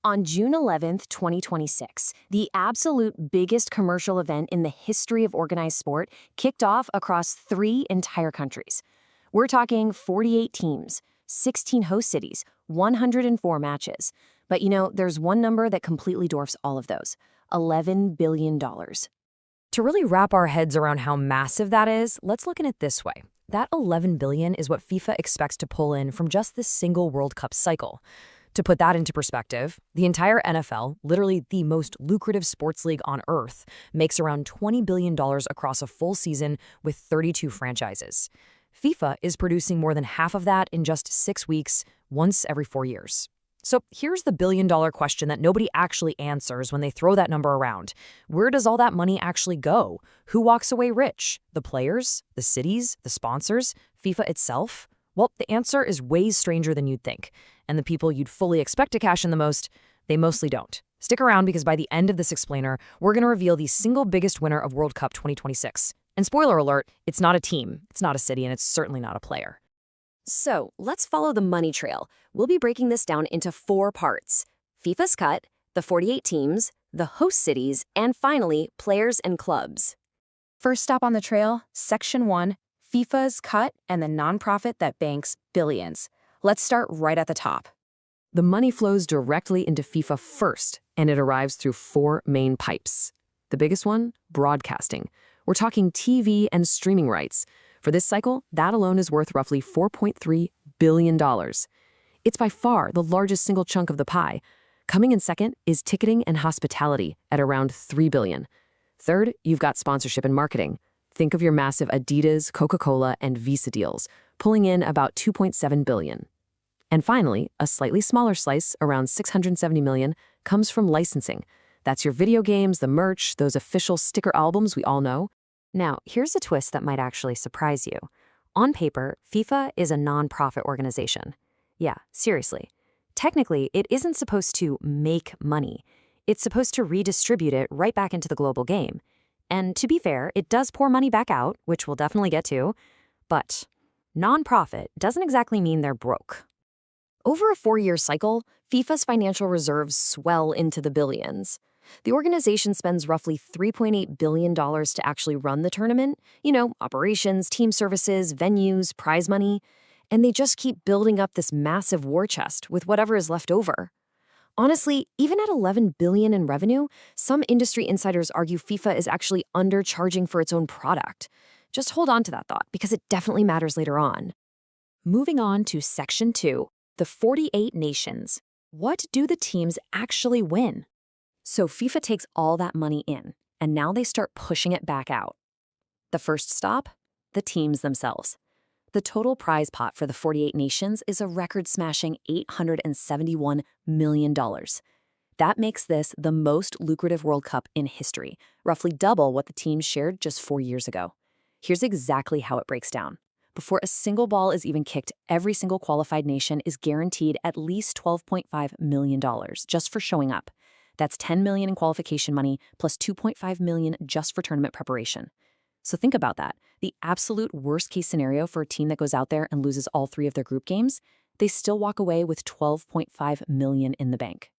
On June 11th, 2026, the absolute biggest commercial event in the history of organized sport kicked off across 3 entire countries. We're talking 48 teams, 16 host cities, 104 matches. But there's one number that completely dwarfs all of those: $11 billion. To really wrap our heads around how massive that is, let's look at it this way. That $11 billion is what FIFA expects to pull in from just this single World Cup cycle. To put that into perspective, the entire NFL, literally the most lucrative sports league on earth, makes around $20 billion across a full season with 32 franchises. FIFA is producing more than half of that in just 6 weeks, once every 4 years. So here's the billion-dollar question that nobody actually answers when they throw that number around. Where does all that money actually go? Who walks away rich? The players? The cities? The sponsors? FIFA itself? Well, the answer is way stranger than you'd think. And the people you'd fully expect to cash in the most, they mostly don't. Stick around because by the end of this explainer, we're going to reveal the single biggest winner of World Cup 2026. And spoiler alert, it's not a team, it's not a city, and it's certainly not a player. So let's follow the money trail. We'll be breaking this down into 4 parts: FIFA's cut, the 48 teams, the host cities, and finally, players and clubs. First stop on the trail, Section 1, FIFA's cut and the nonprofit that banks billions. Let's start right at the top. The money flows directly into FIFA first, and it arrives through 4 main pipes. The biggest one, broadcasting. We're talking TV and streaming rights. For this cycle, that alone is worth roughly $4.3 billion. It's by far the largest single chunk of the pie. Coming in second is ticketing and hospitality at around $3 billion. Third, you've got sponsorship and marketing. Think of your massive Adidas, Coca-Cola, and Visa deals, pulling in about $2.7 billion. And finally, a slightly smaller slice, around $670 million, comes from licensing. That's your video games, the merch, those official sticker albums we all know. Now, here's a twist that might actually surprise you. On paper, FIFA is a non-profit organization. Yeah, seriously. Technically, it isn't supposed to make money. It's supposed to redistribute it right back into the global game. And to be fair, it does pour money back out, which we'll definitely get to. But non-profit doesn't exactly mean they're broke. Over a 4-year cycle, FIFA's financial reserves swell into the billions. The organization spends roughly $3.8 billion to actually run the tournament. Operations, team services, venues, prize money. And they just keep building up this massive war chest with whatever is left over. Honestly, even at $11 billion in revenue, some industry insiders argue FIFA is actually undercharging for its own product. Just hold on to that thought, because it definitely matters later on. Moving on to Section 2, the 48 nations. What do the teams actually win? So FIFA takes all that money in, and now they start pushing it back out. The first stop? The teams themselves. The total prize pot for the 48 nations is a record-smashing $871 million. That makes this the most lucrative World Cup in history, roughly double what the teams shared just 4 years ago. Here's exactly how it breaks down. Before a single ball is even kicked, every single qualified nation is guaranteed at least $12.5 million just for showing up. That's $10 million in qualification money plus $2.5 million just for tournament preparation. So think about that. The absolute worst-case scenario for a team that goes out there and loses all 3 of their group games, they still walk away with $12.5 million in the bank.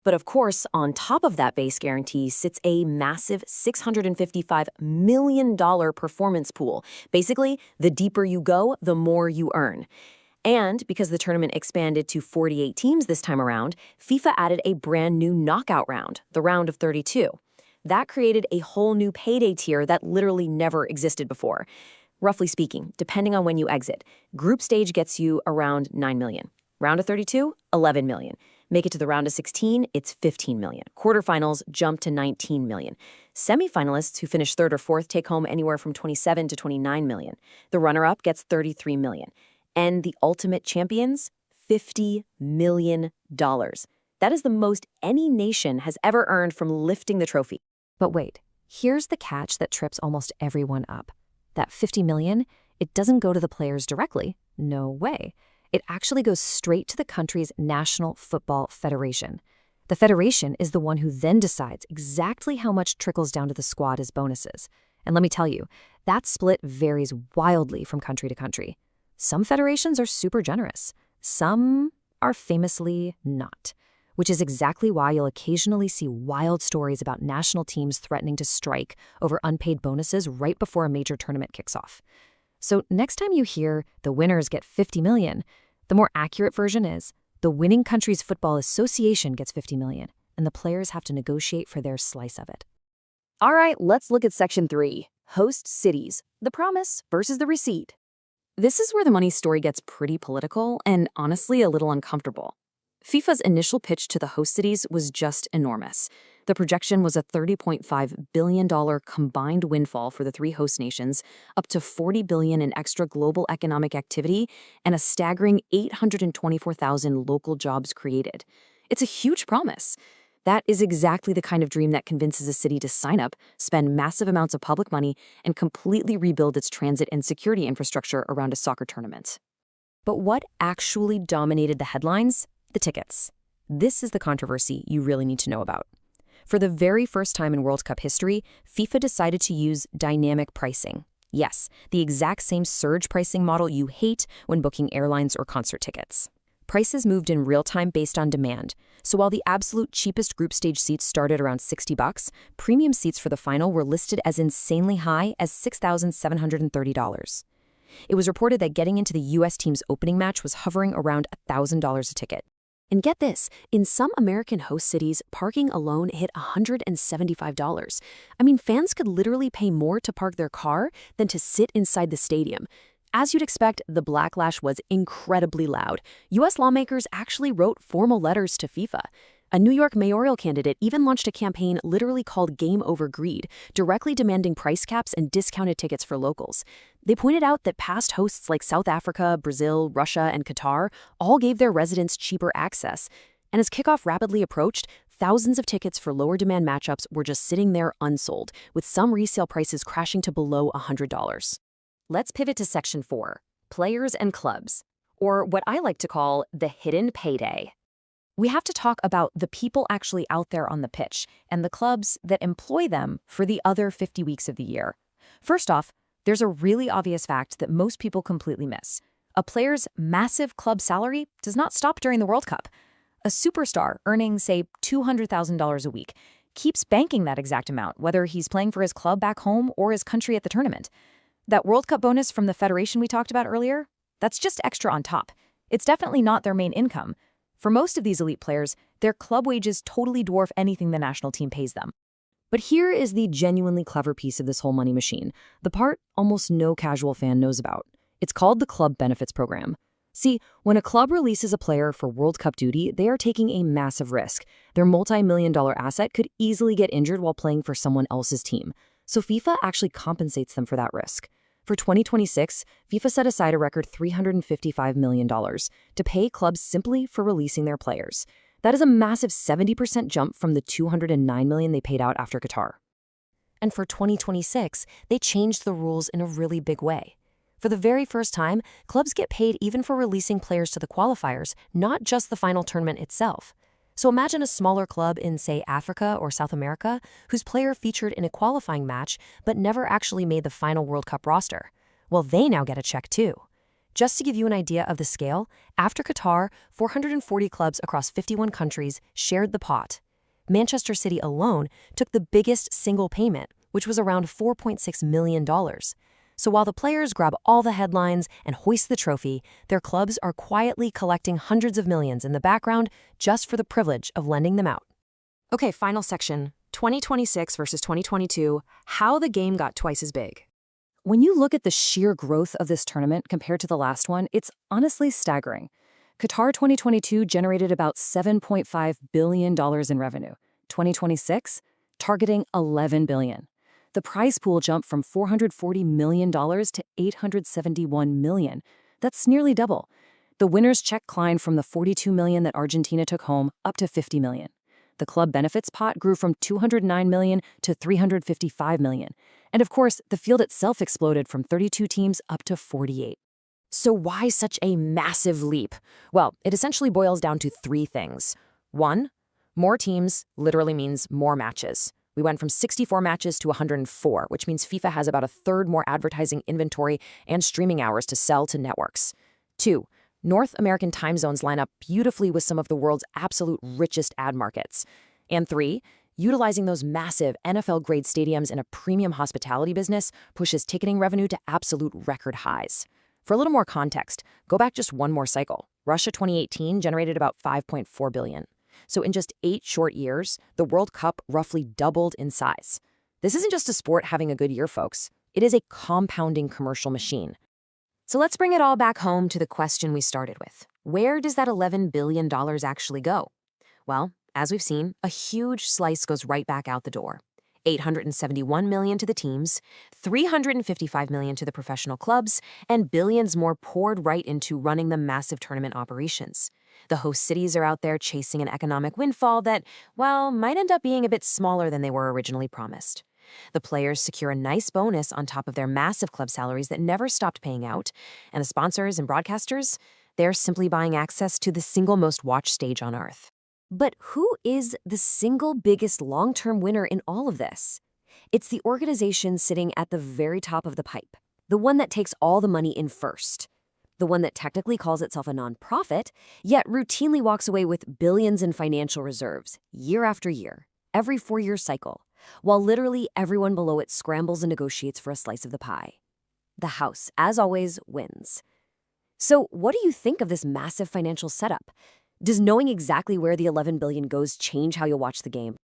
But of course, on top of that base guarantee sits a massive $655 million performance pool. Basically, the deeper you go, the more you earn. And because the tournament expanded to 48 teams this time around, FIFA added a brand new knockout round, the round of 32. That created a whole new payday tier that literally never existed before. Roughly speaking, depending on when you exit, group stage gets you around $9 million. Round of 32, $11 million. Make it to the round of 16, it's $15 million. Quarterfinals jump to $19 million. Semifinalists who finish 3rd or 4th take home anywhere from $27 to $29 million. The runner-up gets $33 million. And the ultimate champions, $50 million. That is the most any nation has ever earned from lifting the trophy. But wait, here's the catch that trips almost everyone up. That $50 million, it doesn't go to the players directly. No way. It actually goes straight to the country's National Football Federation. The federation is the one who then decides exactly how much trickles down to the squad as bonuses. And let me tell you, that split varies wildly from country to country. Some federations are super generous. Some are famously not. which is exactly why you'll occasionally see wild stories about national teams threatening to strike over unpaid bonuses right before a major tournament kicks off. So next time you hear the winners get 50 million, the more accurate version is the winning country's football association gets 50 million, and the players have to negotiate for their slice of it. All right, let's look at Section 3, Host Cities, the promise versus the receipt. This is where the money story gets pretty political and honestly a little uncomfortable. FIFA's initial pitch to the host cities was just enormous. The projection was a $30.5 billion combined windfall for the three host nations, up to $40 billion in extra global economic activity, and a staggering 824,000 local jobs created. It's a huge promise. That is exactly the kind of dream that convinces a city to sign up, spend massive amounts of public money, and completely rebuild its transit and security infrastructure around a soccer tournament. But what actually dominated the headlines? The tickets. This is the controversy you really need to know about. For the very first time in World Cup history, FIFA decided to use dynamic pricing. Yes, the exact same surge pricing model you hate when booking airlines or concert tickets. Prices moved in real time based on demand. So while the absolute cheapest group stage seats started around $60, premium seats for the final were listed as insanely high as $6,730. It was reported that getting into the U.S. team's opening match was hovering around $1,000 a ticket. And get this, in some American host cities, parking alone hit $175. I mean, fans could literally pay more to park their car than to sit inside the stadium. As you'd expect, the backlash was incredibly loud. U.S. lawmakers actually wrote formal letters to FIFA. A New York mayoral candidate even launched a campaign literally called Game Over Greed, directly demanding price caps and discounted tickets for locals. They pointed out that past hosts like South Africa, Brazil, Russia, and Qatar all gave their residents cheaper access. And as kickoff rapidly approached, thousands of tickets for lower demand matchups were just sitting there unsold, with some resale prices crashing to below $100. Let's pivot to Section 4, Players and Clubs, or what I like to call the hidden payday. We have to talk about the people actually out there on the pitch and the clubs that employ them for the other 50 weeks of the year. First off, there's a really obvious fact that most people completely miss. A player's massive club salary does not stop during the World Cup. A superstar earning, say, $200,000 a week keeps banking that exact amount, whether he's playing for his club back home or his country at the tournament. That World Cup bonus from the federation we talked about earlier, that's just extra on top. It's definitely not their main income. For most of these elite players, their club wages totally dwarf anything the national team pays them. But here is the genuinely clever piece of this whole money machine, the part almost no casual fan knows about. It's called the Club Benefits Program. See, when a club releases a player for World Cup duty, they are taking a massive risk. Their multi-million-dollar asset could easily get injured while playing for someone else's team. So FIFA actually compensates them for that risk. For 2026, FIFA set aside a record $355 million to pay clubs simply for releasing their players. That is a massive 70% jump from the $209 million they paid out after Qatar. And for 2026, they changed the rules in a really big way. For the very first time, clubs get paid even for releasing players to the qualifiers, not just the final tournament itself. So imagine a smaller club in, say, Africa or South America, whose player featured in a qualifying match but never actually made the final World Cup roster. Well, they now get a check too. Just to give you an idea of the scale, after Qatar, 440 clubs across 51 countries shared the pot. Manchester City alone took the biggest single payment, which was around $4.6 million. So while the players grab all the headlines and hoist the trophy, their clubs are quietly collecting hundreds of millions in the background just for the privilege of lending them out. Okay, final section, 2026 versus 2022, how the game got twice as big. When you look at the sheer growth of this tournament compared to the last one, it's honestly staggering. Qatar 2022 generated about $7.5 billion in revenue. 2026, targeting $11 billion. The prize pool jumped from $440 million to $871 million. That's nearly double. The winner's check climbed from the $42 million that Argentina took home up to $50 million. The club benefits pot grew from $209 million to $355 million. And of course, the field itself exploded from 32 teams up to 48. So why such a massive leap? Well, it essentially boils down to three things. One, more teams literally means more matches. We went from 64 matches to 104, which means FIFA has about a third more advertising inventory and streaming hours to sell to networks. Two, North American time zones line up beautifully with some of the world's absolute richest ad markets. And 3, utilizing those massive NFL-grade stadiums in a premium hospitality business pushes ticketing revenue to absolute record highs. For a little more context, go back just one more cycle. Russia 2018 generated about $5.4 billion. So in just 8 short years, the World Cup roughly doubled in size. This isn't just a sport having a good year, folks. It is a compounding commercial machine. So let's bring it all back home to the question we started with. Where does that $11 billion actually go? Well, as we've seen, a huge slice goes right back out the door. $871 million to the teams, $355 million to the professional clubs, and billions more poured right into running the massive tournament operations. The host cities are out there chasing an economic windfall that, well, might end up being a bit smaller than they were originally promised. The players secure a nice bonus on top of their massive club salaries that never stopped paying out, and the sponsors and broadcasters, they're simply buying access to the single most watched stage on Earth. But who is the single biggest long-term winner in all of this? It's the organization sitting at the very top of the pipe, the one that takes all the money in first, the one that technically calls itself a nonprofit, yet routinely walks away with billions in financial reserves year after year, every 4-year cycle, while literally everyone below it scrambles and negotiates for a slice of the pie. The house, as always, wins. So what do you think of this massive financial setup? Does knowing exactly where the $11 billion goes change how you'll watch the game?